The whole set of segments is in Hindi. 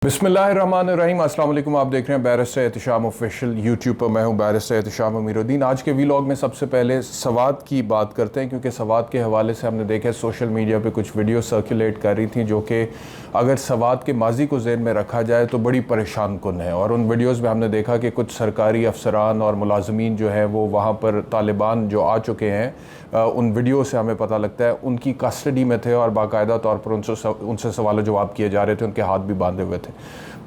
बिस्मिल्लाहिर्रहमानिर्रहीम। अस्सलाम वालेकुम। आप देख रहे हैं बैरिस्टर एहतिशाम ऑफिशियल यूट्यूब पर। मैं हूं बैरिस्टर एहतिशाम अमीरुद्दीन। आज के व्लॉग में सबसे पहले सवात की बात करते हैं, क्योंकि सवात के हवाले से हमने देखा सोशल मीडिया पे कुछ वीडियो सर्कुलेट कर रही थी जो कि अगर सवात के माजी को ज़हन में रखा जाए तो बड़ी परेशान कुन है। और उन वीडियोज़ में हमने देखा कि कुछ सरकारी अफसरान और मुलाजमीन जो है वो वहाँ पर तालिबान जो आ चुके हैं, उन वीडियो से हमें पता लगता है उनकी कस्टडी में थे और बाकायदा तौर पर उनसे सवाल जवाब किए जा रहे थे, उनके हाथ भी बांधे हुए थे।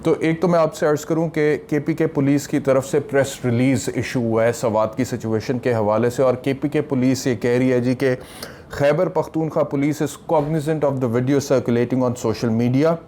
तो एक तो मैं आपसे अर्ज़ करूं कि KPK पुलिस की तरफ से प्रेस रिलीज़ इशू हुआ है सवात की सिचुएशन के हवाले से, और KPK पुलिस ये कह रही है जी कि Khyber Pakhtunkhwa police is Cognizant of the video circulating on social media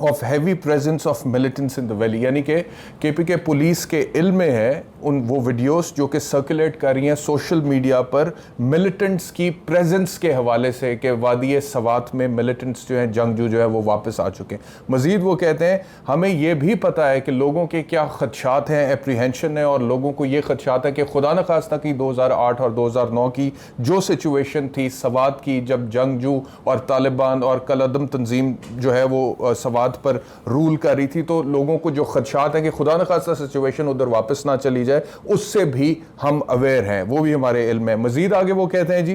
of heavy presence of militants in the valley. यानी कि KPK पुलिस के इल्म में है उन वो वीडियोस जो कि सर्कुलेट कर रही हैं सोशल मीडिया पर मिलिटेंट्स की प्रेजेंस के हवाले से, कि वादी सवात में मिलिटेंट्स जो हैं, जंगजू जो है वो वापस आ चुके हैं। मज़ीद वो कहते हैं हमें ये भी पता है कि लोगों के क्या खदशात हैं, एप्रीहेंशन है, और लोगों को ये खदशात है कि खुदा न खास्ता की 2008 और 2009 की जो सिचुएशन थी सवात की, जब जंगजू और तालिबान और कलअदम तंजीम जो है वो सवात पर रूल कर रही थी, तो लोगों को जो खदशात है कि खुदा न खास्ता सिचुएशन उधर वापस ना चली जाए, उससे भी हम अवेयर हैं, वो भी हमारे इल्म है। मजीद आगे वो कहते हैं जी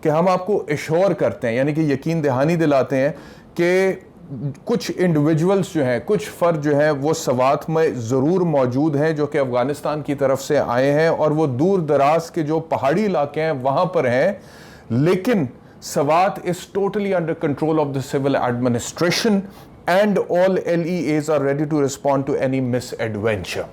कि हम आपको एश्योर करते हैं, यानी कि यकीन दहानी दिलाते हैं कि कुछ इंडिविजुअल्स जो हैं, कुछ फ़र्द जो हैं वो सवात में ज़रूर मौजूद हैं जो कि अफ़गानिस्तान की तरफ से आए हैं, और वो दूर दराज के जो पहाड़ी इलाके हैं वहाँ पर हैं, लेकिन Swat is totally under control of the civil administration and all LEAs are ready to respond to any misadventure.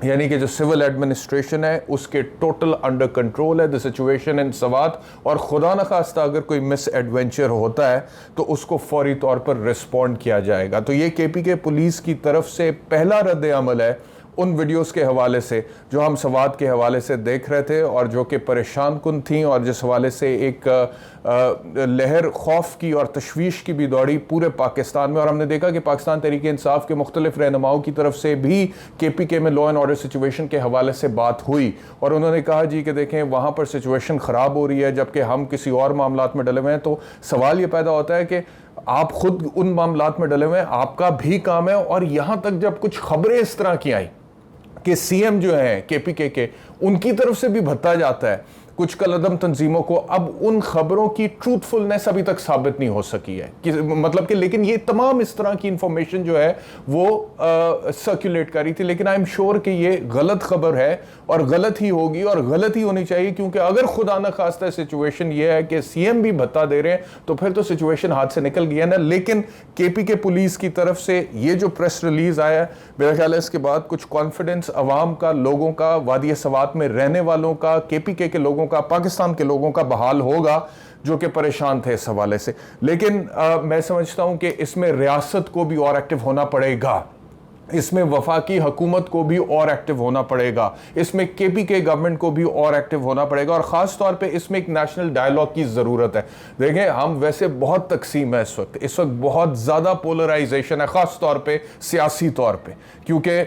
यानी कि जो सिविल एडमिनिस्ट्रेशन है उसके टोटल अंडर कंट्रोल है द सिचुएशन इन सवात, और खुदा न खास्ता अगर कोई मिस एडवेंचर होता है तो उसको फौरी तौर पर रिस्पॉन्ड किया जाएगा। तो ये KPK पुलिस की तरफ से पहला रद्द अमल है उन वीडियोस के हवाले से जो हम सवात के हवाले से देख रहे थे और जो कि परेशान कुन थी, और जिस हवाले से एक लहर खौफ की और तशवीश की भी दौड़ी पूरे पाकिस्तान में। और हमने देखा कि पाकिस्तान तहरीक इंसाफ के मुख्तलिफ रहनुमाओं की तरफ से भी KPK में लॉ एंड ऑर्डर सिचुएशन के हवाले से बात हुई, और उन्होंने कहा जी कि देखें वहाँ पर सिचुएशन ख़राब हो रही है जबकि हम किसी और मामलात में डले हुए हैं। तो सवाल ये पैदा होता है कि आप खुद उन मामलात में डले हुए हैं, आपका भी काम है। और यहाँ तक जब कुछ खबरें इस तरह की आई कि CM जो है KPK के, उनकी तरफ से भी भत्ता जाता है कुछ कलअदम तंजीमों को, अब उन खबरों की ट्रूथफुलनेस अभी तक साबित नहीं हो सकी है कि मतलब कि, लेकिन ये तमाम इस तरह की इंफॉर्मेशन जो है वो सर्कुलेट कर रही थी। लेकिन आई एम श्योर कि ये गलत खबर है और गलत ही होगी और गलत ही होनी चाहिए, क्योंकि अगर खुदा न खास्ता सिचुएशन ये है कि CM भी भत्ता दे रहे हैं तो फिर तो सिचुएशन हाथ से निकल गया ना। लेकिन KPK पुलिस की तरफ से ये जो प्रेस रिलीज आया, मेरा ख्याल है इसके बाद कुछ कॉन्फिडेंस अवाम का, लोगों का, वादी सवात में रहने वालों का, KPK के लोगों का, पाकिस्तान के लोगों का बहाल होगा जो कि परेशान थे इस हवाले से। लेकिन मैं समझता हूं कि इसमें रियासत को भी और एक्टिव होना पड़ेगा, इसमें वफाकी हुकूमत को भी और एक्टिव होना पड़ेगा, इसमें KPK गवर्नमेंट को भी और एक्टिव होना पड़ेगा, और ख़ास तौर पे इसमें एक नेशनल डायलॉग की ज़रूरत है। देखें हम वैसे बहुत तकसीम है इस वक्त बहुत ज़्यादा पोलराइजेशन है, ख़ास तौर पे सियासी तौर पे, क्योंकि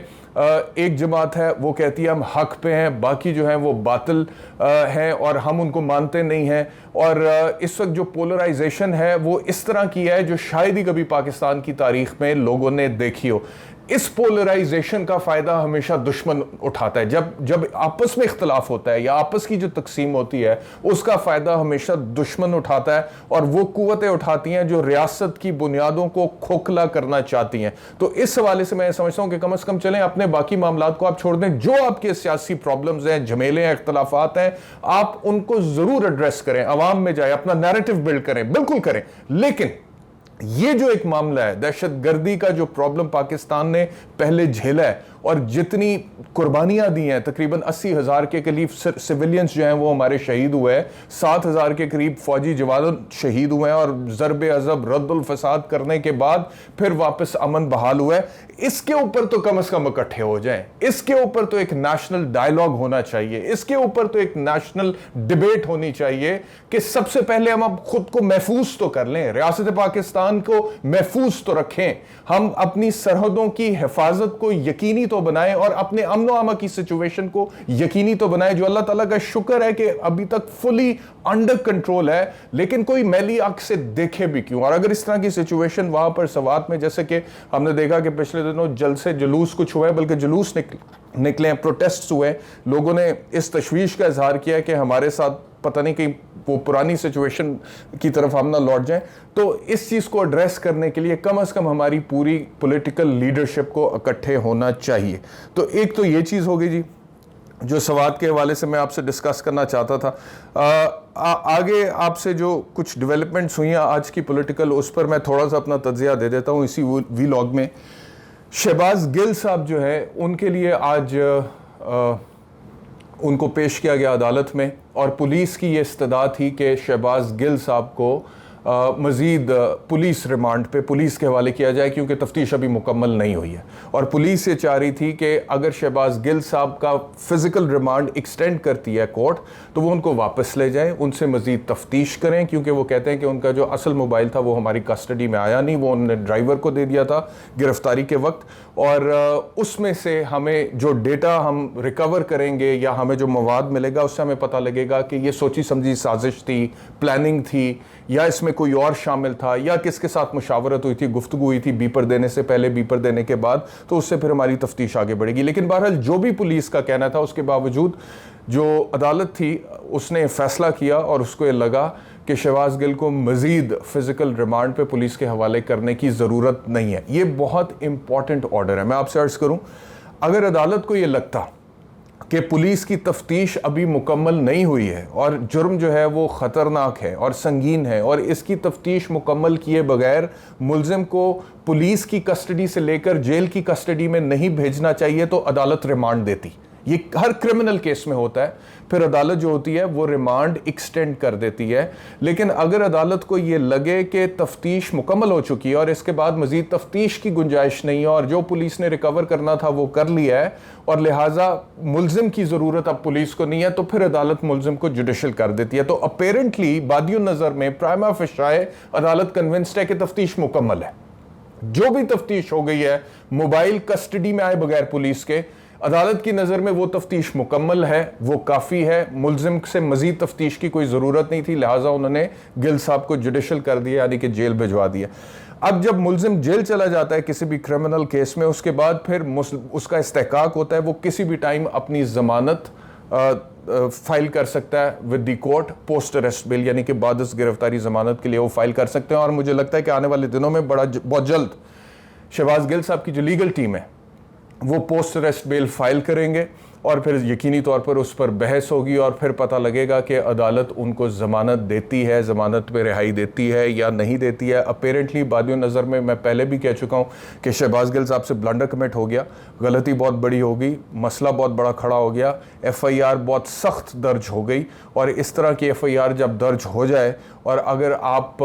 एक जमात है वो कहती है हम हक पे हैं, बाकी जो हैं वो बातिल हैं और हम उनको मानते नहीं हैं। और इस वक्त जो पोलराइजेशन है वो इस तरह की है जो शायद ही कभी पाकिस्तान की तारीख में लोगों ने देखी हो। इस पोलराइजेशन का फ़ायदा हमेशा दुश्मन उठाता है। जब आपस में इख्तलाफ होता है या आपस की जो तकसीम होती है उसका फ़ायदा हमेशा दुश्मन उठाता है, और वो कुव्वतें उठाती हैं जो रियासत की बुनियादों को खोखला करना चाहती हैं। तो इस हवाले से मैं समझता हूँ कि कम से कम चलें अपने बाकी मामलात को आप छोड़ दें, जो आपके सियासी प्रॉब्लम्स हैं, झमेले हैं, इख्तलाफात हैं, आप उनको ज़रूर एड्रेस करें, अवाम में जाए, अपना नैरेटिव बिल्ड करें, बिल्कुल करें। लेकिन ये जो एक मामला है दहशतगर्दी का, जो प्रॉब्लम पाकिस्तान ने पहले झेला है और जितनी कुर्बानियां दी हैं, तकरीबन 80,000 के करीब सिविलियंस जो हैं वो हमारे शहीद हुए हैं, 7,000 के करीब फौजी जवान शहीद हुए हैं, और ज़रबे अज़ब रद्दुल फसाद करने के बाद फिर वापस अमन बहाल हुआ है। इसके ऊपर तो कम से कम इकट्ठे हो जाएं, इसके ऊपर तो एक नेशनल डायलॉग होना चाहिए, इसके ऊपर तो एक नेशनल डिबेट होनी चाहिए कि सबसे पहले हम अब खुद को महफूज तो कर लें, रियासत पाकिस्तान को महफूज तो रखें, हम अपनी सरहदों की हिफाजत को यकीनी तो बनाएं और अपने अमन व अमा की सिचुएशन को यकीनी तो बनाएं, जो अल्लाह ताला का शुक्र है कि अभी तक फुली अंडर कंट्रोल है, लेकिन कोई मैली आंख से देखे भी क्यों। और अगर इस तरह की सिचुएशन वहां पर सवात में, जैसे कि हमने देखा कि पिछले दिनों जलसे जुलूस कुछ हुए, बल्कि जुलूस निकले, प्रोटेस्ट हुए, लोगों ने इस तशवीश का इजहार किया कि हमारे साथ पता नहीं कि वो पुरानी सिचुएशन की तरफ हम ना लौट जाएं। तो इस चीज़ को एड्रेस करने के लिए कम से कम हमारी पूरी पॉलिटिकल लीडरशिप को इकट्ठे होना चाहिए। तो एक तो ये चीज़ हो गई जी, जो सवात के हवाले से मैं आपसे डिस्कस करना चाहता था। आगे आपसे जो कुछ डेवलपमेंट्स हुई हैं आज की पॉलिटिकल, उस पर मैं थोड़ा सा अपना तज्जिया दे देता हूँ इसी वीलॉग में। शहबाज गिल साहब जो है, उनके लिए आज उनको पेश किया गया अदालत में, और पुलिस की ये इस्तदा थी कि शहबाज गिल साहब को मज़ीद पुलिस रिमांड पे पुलिस के हवाले किया जाए, क्योंकि तफ्तीश अभी मुकम्मल नहीं हुई है। और पुलिस ये चाह रही थी कि अगर शहबाज गिल साहब का फ़िज़िकल रिमांड एक्सटेंड करती है कोर्ट, तो वो उनको वापस ले जाएं, उनसे मज़ीद तफ्तीश करें, क्योंकि वो कहते हैं कि उनका जो असल मोबाइल था वो हमारी कस्टडी में आया नहीं, वो उन्होंने ड्राइवर को दे दिया था गिरफ्तारी के वक्त, और उसमें से हमें जो डेटा हम रिकवर करेंगे या हमें जो मवाद मिलेगा, उससे हमें पता लगेगा कि ये सोची समझी साजिश थी, प्लानिंग थी, या इसमें कोई और शामिल था, या किसके साथ मुशावरत हुई थी, गुफ्तगू हुई थी बीपर देने से पहले, बीपर देने के बाद, तो उससे फिर हमारी तफ्तीश आगे बढ़ेगी। लेकिन बहरहाल जो भी पुलिस का कहना था, उसके बावजूद जो अदालत थी उसने फैसला किया, और उसको ये लगा कि शहबाज गिल को मज़ीद फ़िज़िकल रिमांड पे पुलिस के हवाले करने की ज़रूरत नहीं है। ये बहुत इंपॉर्टेंट ऑर्डर है। मैं आपसे अर्ज़ करूँ, अगर अदालत को ये लगता कि पुलिस की तफ्तीश अभी मुकम्मल नहीं हुई है और जुर्म जो है वो ख़तरनाक है और संगीन है, और इसकी तफ्तीश मुकम्मल किए बगैर मुलजिम को पुलिस की कस्टडी से लेकर जेल की कस्टडी में नहीं भेजना चाहिए, तो अदालत रिमांड देती। ये हर क्रिमिनल केस में होता है। फिर अदालत जो होती है वो रिमांड एक्सटेंड कर देती है। लेकिन अगर अदालत को ये लगे कि तफ्तीश मुकम्मल हो चुकी है और इसके बाद मज़ीद तफ्तीश की गुंजाइश नहीं है, और जो पुलिस ने रिकवर करना था वो कर लिया है, और लिहाजा मुलजिम की ज़रूरत अब पुलिस को नहीं है, तो फिर अदालत मुलजिम को जुडिशल कर देती है। तो अपेरेंटली बादियो नज़र में प्राइमा फेशाए अदालत कन्विंस्ड है कि तफ्तीश मुकम्मल है। जो भी तफ्तीश हो गई है मोबाइल कस्टडी में आए बगैर पुलिस के, अदालत की नज़र में वो तफ्तीश मुकम्मल है, वो काफ़ी है, मुलजिम से मज़ीद तफ्तीश की कोई ज़रूरत नहीं थी, लिहाजा उन्होंने गिल साहब को जुडिशल कर दिया, यानी कि जेल भिजवा दिया। अब जब मुलजिम जेल चला जाता है किसी भी क्रिमिनल केस में, उसके बाद फिर उसका इस्तेहकाक होता है, वो किसी भी टाइम अपनी ज़मानत फाइल कर सकता है with the court, post arrest bill, यानी कि बाद इस गिरफ्तारी ज़मानत के लिए वो फाइल कर सकते हैं। और मुझे लगता है कि आने वाले दिनों में बहुत जल्द शहबाज गिल साहब की जो लीगल टीम है वो पोस्ट अरेस्ट बेल फाइल करेंगे, और फिर यकीनी तौर पर उस पर बहस होगी, और फिर पता लगेगा कि अदालत उनको ज़मानत देती है, ज़मानत पे रिहाई देती है या नहीं देती है। अपेरेंटली बादियों नज़र में मैं पहले भी कह चुका हूँ कि शहबाज गिल साहब से ब्लंडर कमिट हो गया, गलती बहुत बड़ी हो गई, मसला बहुत बड़ा खड़ा हो गया, FIR बहुत सख्त दर्ज हो गई। और इस तरह की FIR जब दर्ज हो जाए, और अगर आप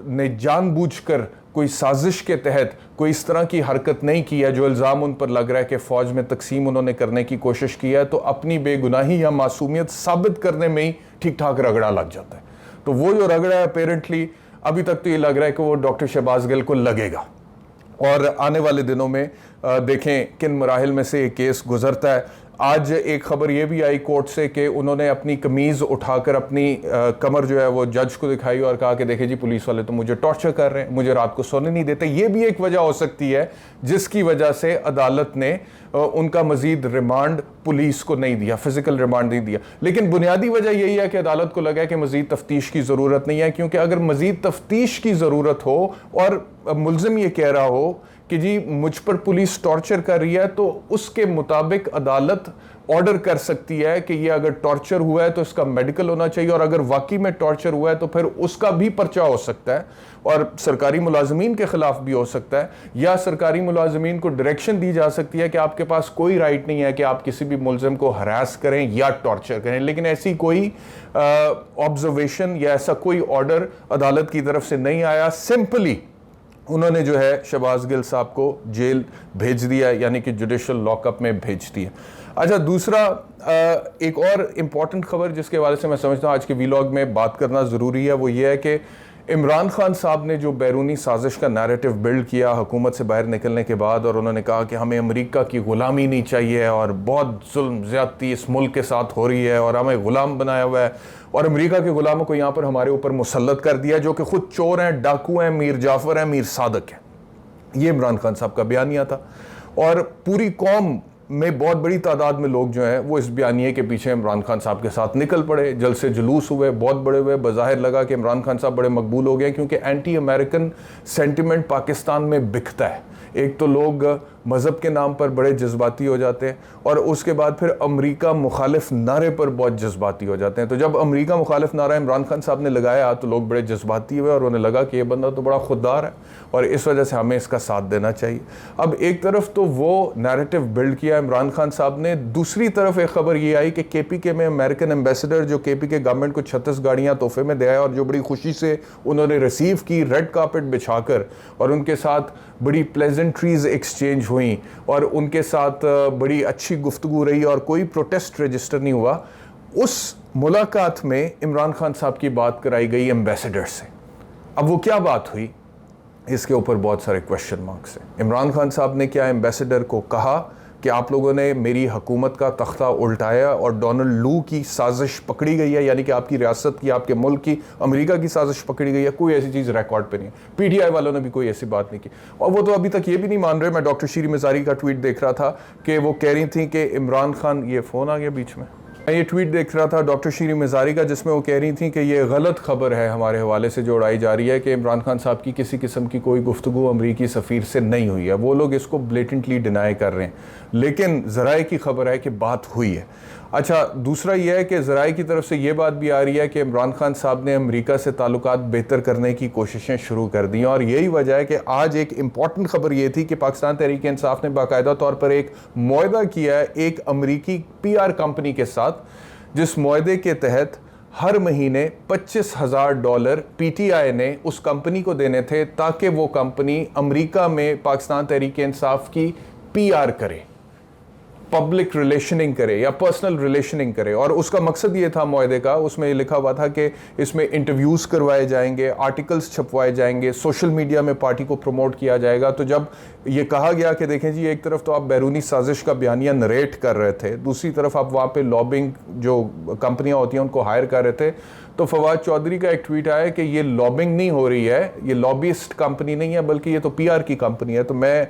ने जानबूझकर कोई साजिश के तहत कोई इस तरह की हरकत नहीं की है जो इल्ज़ाम उन पर लग रहा है कि फ़ौज में तकसीम उन्होंने करने की कोशिश की है, तो अपनी बेगुनाही या मासूमियत साबित करने में ही ठीक ठाक रगड़ा लग जाता है। तो वो जो रगड़ा है अपेरेंटली अभी तक तो ये लग रहा है कि वो डॉक्टर शहबाज गिल को लगेगा, और आने वाले दिनों में देखें किन मराहिल में से ये केस गुजरता है। आज एक खबर ये भी आई कोर्ट से कि उन्होंने अपनी कमीज़ उठाकर अपनी कमर जो है वो जज को दिखाई और कहा कि देखिए जी पुलिस वाले तो मुझे टॉर्चर कर रहे हैं, मुझे रात को सोने नहीं देते। ये भी एक वजह हो सकती है जिसकी वजह से अदालत ने उनका मज़ीद रिमांड पुलिस को नहीं दिया, फिजिकल रिमांड नहीं दिया। लेकिन बुनियादी वजह यही है कि अदालत को लगा कि मज़ीद तफ्तीश की ज़रूरत नहीं है, क्योंकि अगर मज़ीद तफ्तीश की ज़रूरत हो और मुलजिम ये कह रहा हो कि जी मुझ पर पुलिस टॉर्चर कर रही है, तो उसके मुताबिक अदालत ऑर्डर कर सकती है कि ये अगर टॉर्चर हुआ है तो इसका मेडिकल होना चाहिए, और अगर वाकई में टॉर्चर हुआ है तो फिर उसका भी पर्चा हो सकता है, और सरकारी मुलाजमीन के खिलाफ भी हो सकता है, या सरकारी मुलाजमीन को डायरेक्शन दी जा सकती है कि आपके पास कोई राइट नहीं है कि आप किसी भी मुलजिम को हरास करें या टॉर्चर करें। लेकिन ऐसी कोई ऑब्जर्वेशन या ऐसा कोई ऑर्डर अदालत की तरफ से नहीं आया। सिंपली उन्होंने जो है शहबाज गिल साहब को जेल भेज दिया, यानी कि जुडिशल लॉकअप में भेज दिया। अच्छा, दूसरा एक और इम्पॉर्टेंट खबर जिसके हवाले से मैं समझता हूँ आज के वीलॉग में बात करना ज़रूरी है, वो ये है कि इमरान खान साहब ने जो बैरूनी साजिश का नैरेटिव बिल्ड किया हुकूमत से बाहर निकलने के बाद, और उन्होंने कहा कि हमें अमेरिका की ग़ुलामी नहीं चाहिए और बहुत जुल्म ज़्यादती इस मुल्क के साथ हो रही है और हमें ग़ुलाम बनाया हुआ है और अमेरिका के ग़ुलामों को यहाँ पर हमारे ऊपर मुसल्लत कर दिया, जो कि ख़ुद चोर हैं, डाकू हैं, मीर जाफ़र हैं, मीर सादक हैं। ये इमरान खान साहब का बयानिया था और पूरी कौम में बहुत बड़ी तादाद में लोग जो हैं वो इस बयानिए के पीछे इमरान खान साहब के साथ निकल पड़े, जलसे जुलूस हुए, बहुत बड़े हुए। बज़ाहिर लगा कि इमरान खान साहब बड़े मकबूल हो गए क्योंकि एंटी अमेरिकन सेंटिमेंट पाकिस्तान में बिकता है। एक तो लोग मज़हब के नाम पर बड़े जज्बाती हो जाते हैं और उसके बाद फिर अमेरिका मुखालिफ नारे पर बहुत जज्बाती हो जाते हैं। तो जब अमेरिका मुखालिफ नारा इमरान खान साहब ने लगाया तो लोग बड़े जज्बाती हुए और उन्हें लगा कि ये बंदा तो बड़ा खुददार है और इस वजह से हमें इसका साथ देना चाहिए। अब एक तरफ तो वो नैरेटिव बिल्ड किया इमरान खान साहब ने, दूसरी तरफ एक खबर ये आई कि KPK में अमेरिकन एम्बेसडर जो KPK गवर्नमेंट को 36 गाड़ियाँ तोहफे में दे आए और जो बड़ी खुशी से उन्होंने रिसीव की रेड कार्पेट बिछाकर, और उनके साथ बड़ी प्लेजेंट्रीज एक्सचेंज हुई और उनके साथ बड़ी अच्छी गुफ्तगू रही और कोई प्रोटेस्ट रजिस्टर नहीं हुआ। उस मुलाकात में इमरान खान साहब की बात कराई गई एम्बेसडर से। अब वो क्या बात हुई, इसके ऊपर बहुत सारे क्वेश्चन मार्क्स हैं। इमरान खान साहब ने क्या एम्बेसडर को कहा कि आप लोगों ने मेरी हुकूमत का तख्ता उल्टाया और डोनाल्ड लू की साजिश पकड़ी गई है, यानी कि आपकी रियासत की, आपके मुल्क की अमेरिका की साजिश पकड़ी गई है? कोई ऐसी चीज़ रिकॉर्ड पे नहीं है। PTI वालों ने भी कोई ऐसी बात नहीं की और वो तो अभी तक ये भी नहीं मान रहे। मैं डॉक्टर शीरी मज़ारी का ट्वीट देख रहा था कि वो कह रही थी कि इमरान खान, ये फ़ोन आ गया बीच में, मैं ये ट्वीट देख रहा था डॉक्टर शीरी मज़ारी का जिसमें वो कह रही थी कि ये गलत खबर है हमारे हवाले से जो उड़ाई जा रही है कि इमरान खान साहब की किसी किस्म की कोई गुफ्तगू अमरीकी सफ़ीर से नहीं हुई है। वो लोग इसको ब्लेटेंटली डिनाई कर रहे हैं, लेकिन ज़राए की खबर है कि बात हुई है। अच्छा, दूसरा यह है कि ज़राए की तरफ से ये बात भी आ रही है कि इमरान खान साहब ने अमेरिका से ताल्लुकात बेहतर करने की कोशिशें शुरू कर दी और यही वजह है कि आज एक इम्पॉर्टेंट खबर ये थी कि पाकिस्तान तहरीक इंसाफ ने बाकायदा तौर पर एक मुआहदा किया है एक अमरीकी PR कंपनी के साथ, जिस मुआहदे के तहत हर महीने $25,000 PTI ने उस कंपनी को देने थे ताकि वो कंपनी अमेरिका में पाकिस्तान तहरीक इंसाफ की PR करे, पब्लिक रिलेशनिंग करे या पर्सनल रिलेशनिंग करे। और उसका मकसद ये था मुआहदे का, उसमें ये लिखा हुआ था कि इसमें इंटरव्यूज़ करवाए जाएंगे, आर्टिकल्स छपवाए जाएंगे, सोशल मीडिया में पार्टी को प्रमोट किया जाएगा। तो जब ये कहा गया कि देखें जी, एक तरफ तो आप बैरूनी साजिश का बयानिया नरेट कर रहे थे, दूसरी तरफ आप वहाँ पे लॉबिंग जो कंपनियाँ होती हैं उनको हायर कर रहे थे, तो फवाद चौधरी का एक ट्वीट आया कि ये लॉबिंग नहीं हो रही है, ये लॉबिस्ट कंपनी नहीं है बल्कि ये तो PR की कंपनी है। तो मैं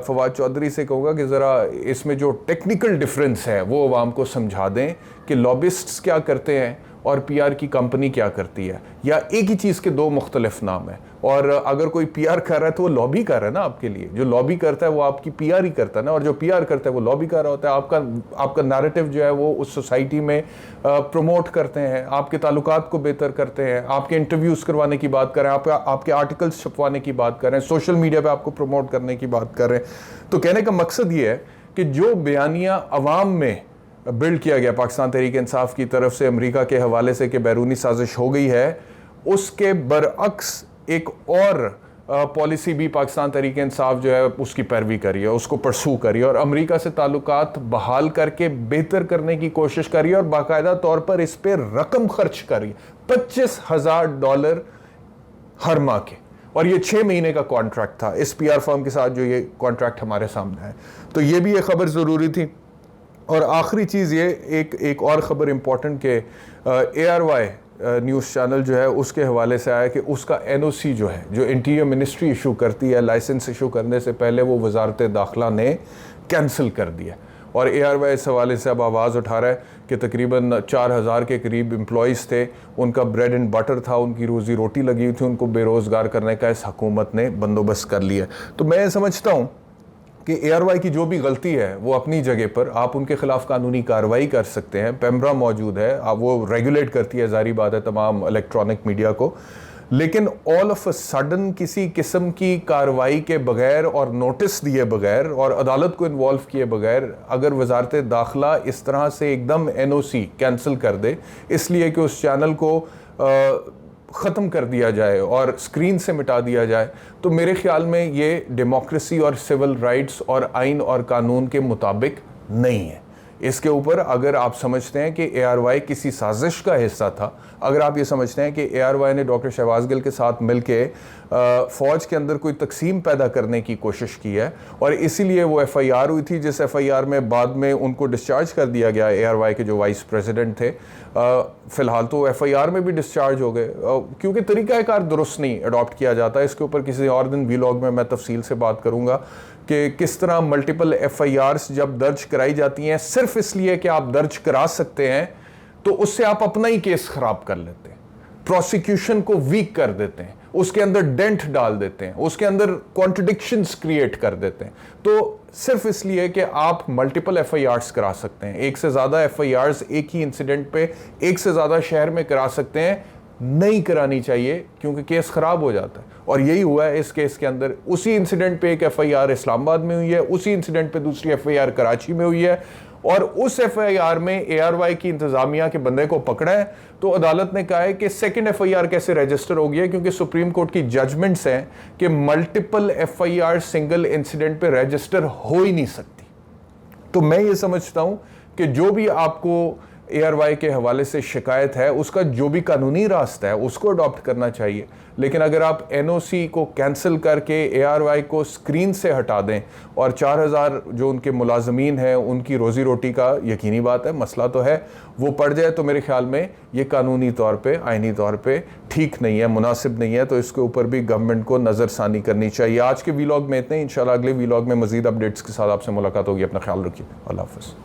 फवाद चौधरी से कहूँगा कि ज़रा इसमें जो टेक्निकल डिफरेंस है वो आवाम को समझा दें कि लॉबिस्ट्स क्या करते हैं और PR की कंपनी क्या करती है, या एक ही चीज़ के दो मुख्तलिफ नाम है। और अगर कोई PR कर रहा है तो वो लॉबी कर रहा है ना आपके लिए, जो लॉबी करता है वो आपकी PR ही करता है ना, और जो PR करता है वो लॉबी कर रहा होता है। आपका नैरेटिव जो है वो उस सोसाइटी में प्रमोट करते हैं, आपके ताल्लुकात को बेहतर करते हैं, आपके इंटरव्यूज़ करवाने की बात कर रहे हैं, आपके आर्टिकल्स छपवाने की बात कर रहे हैं, सोशल मीडिया पर आपको प्रमोट करने की बात कर रहे हैं। तो कहने का मकसद ये है कि जो बयानिया अवाम में बिल्ड किया गया पाकिस्तान तहरीक इंसाफ की तरफ से अमेरिका के हवाले से कि बैरूनी साजिश हो गई है, उसके बरअक्स एक और पॉलिसी भी पाकिस्तान तहरीक इंसाफ जो है उसकी पैरवी करी है, उसको परसू करी है और अमेरिका से ताल्लुकात बहाल करके बेहतर करने की कोशिश करी है और बाकायदा तौर पर इस पर रकम खर्च करी, $25,000 हर माह के, और ये 6 महीने का कॉन्ट्रैक्ट था इस PR फर्म के साथ जो ये कॉन्ट्रैक्ट हमारे सामने है। तो ये भी एक खबर ज़रूरी थी। और आखिरी चीज़ ये एक और ख़बर इम्पॉर्टेंट के ARY न्यूज़ चैनल जो है उसके हवाले से आया कि उसका NOC जो है, जो इंटीरियर मिनिस्ट्री इशू करती है, लाइसेंस इशू करने से पहले वो वजारत दाखिला ने कैंसिल कर दिया। और ARY इस हवाले से अब आवाज़ उठा रहा है कि तकरीबन 4,000 के करीब एम्प्लॉइज़ थे, उनका ब्रेड एंड बटर था, उनकी रोज़ी रोटी लगी हुई थी, उनको बेरोज़गार करने का इस हुकूमत ने बंदोबस्त कर लिया। तो मैं समझता हूँ कि ARY की जो भी गलती है वो अपनी जगह पर, आप उनके खिलाफ कानूनी कार्रवाई कर सकते हैं, पेमरा मौजूद है, आप वो रेगुलेट करती है, जारी बात है, तमाम इलेक्ट्रॉनिक मीडिया को। लेकिन ऑल ऑफ अ सडन किसी किस्म की कार्रवाई के बगैर और नोटिस दिए बगैर और अदालत को इन्वॉल्व किए बगैर अगर वजारत दाखिला इस तरह से एकदम NOC कैंसिल कर दे इसलिए कि उस चैनल को ख़त्म कर दिया जाए और स्क्रीन से मिटा दिया जाए, तो मेरे ख्याल में ये डेमोक्रेसी और सिविल राइट्स और आइन और कानून के मुताबिक नहीं है। इसके ऊपर अगर आप समझते हैं कि ARY किसी साजिश का हिस्सा था, अगर आप ये समझते हैं कि ARY ने डॉक्टर शहबाज गिल के साथ मिलके फ़ौज के अंदर कोई तकसीम पैदा करने की कोशिश की है और इसीलिए वो FIR हुई थी, जिस FIR में बाद में उनको डिस्चार्ज कर दिया गया ARY के जो वाइस प्रेसिडेंट थे, फ़िलहाल तो FIR में भी डिस्चार्ज हो गए क्योंकि तरीक़ाकार दुरुस्त नहीं अडॉप्ट किया जाता है। इसके ऊपर किसी और दिन वीलॉग में मैं तफसील से बात करूँगा कि किस तरह मल्टीपल FIRs जब दर्ज कराई जाती हैं सिर्फ इसलिए कि आप दर्ज करा सकते हैं, तो उससे आप अपना ही केस ख़राब कर लेते हैं, प्रोसिक्यूशन को वीक कर देते हैं, उसके अंदर डेंट डाल देते हैं, उसके अंदर कॉन्ट्रडिक्शंस क्रिएट कर देते हैं। तो सिर्फ इसलिए कि आप मल्टीपल FIRs करा सकते हैं, एक से ज़्यादा FIRs एक ही इंसिडेंट पे एक से ज़्यादा शहर में करा सकते हैं, नहीं करानी चाहिए क्योंकि केस ख़राब हो जाता है। और यही हुआ है इस केस के अंदर। उसी इंसिडेंट पे एक FIR इस्लामाबाद में हुई है, उसी इंसिडेंट पे दूसरी FIR कराची में हुई है और उस FIR में ARY की इंतजामिया के बंदे को पकड़ा है। तो अदालत ने कहा है कि सेकंड FIR कैसे रजिस्टर हो गई है, क्योंकि सुप्रीम कोर्ट की जजमेंट्स हैं कि मल्टीपल FIR सिंगल इंसिडेंट पे रजिस्टर हो ही नहीं सकती। तो मैं ये समझता हूं कि जो भी आपको ARY के हवाले से शिकायत है उसका जो भी कानूनी रास्ता है उसको अडॉप्ट करना चाहिए, लेकिन अगर आप NOC को कैंसिल करके ARY को स्क्रीन से हटा दें और 4000 जो उनके मुलाजमीन हैं उनकी रोज़ी रोटी का यकीनी बात है मसला तो है वो पड़ जाए, तो मेरे ख्याल में ये कानूनी तौर पे आइनी तौर पे ठीक नहीं है, मुनासिब नहीं है। तो इसके ऊपर भी गवर्नमेंट को नज़रसानी करनी चाहिए। आज के वीलॉग में इतने ही, इंशाल्लाह अगले वीलॉग में मज़ीद अपडेट्स के साथ आपसे मुलाकात होगी। अपना ख्याल रखिए। अल्लाह हाफ़िज़।